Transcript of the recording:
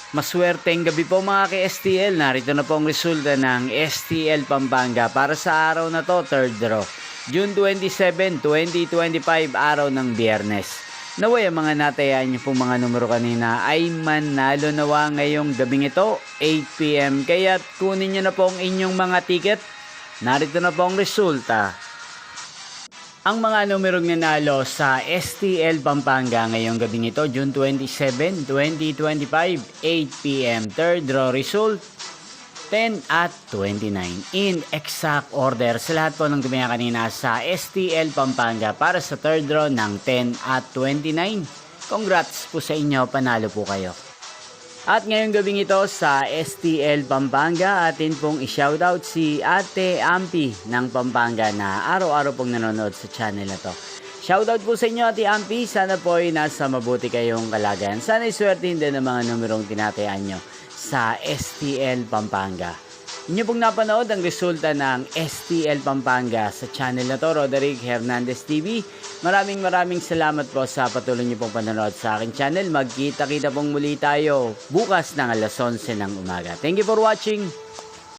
Maswerteng gabi po mga ka-STL. Narito na po ang resulta ng STL Pampanga para sa araw na to, third draw. June 27, 2025, araw ng Biyernes. Naway ang mga natayaan niyo pong mga numero kanina ay manalo nawa ngayong gabing ito, 8 p.m. Kaya kunin niyo na po ang inyong mga ticket. Narito na po ang resulta. Ang mga numerong nanalo sa STL Pampanga ngayong gabing ito, June 27, 2025, 8 p.m. Third draw result, 10 at 29. In exact order sa lahat po ng gumaya kanina sa STL Pampanga para sa third draw ng 10 at 29. Congrats po sa inyo, panalo po kayo. At ngayong gabing ito sa STL Pampanga, atin pong i-shoutout si Ate Ampi ng Pampanga na araw-araw pong nanonood sa channel na to. Shoutout po sa inyo Ate Ampi, sana po ay nasa mabuti kayong kalagayan. Sana iswertin din ang mga numerong tinatayaan nyo sa STL Pampanga. Inyo pong napanood ang resulta ng STL Pampanga sa channel na to, Roderick Hernandez TV. Maraming salamat po sa patuloy niyo pong panonood sa aking channel. Magkita-kita pong muli tayo bukas ng alas 11 ng umaga. Thank you for watching.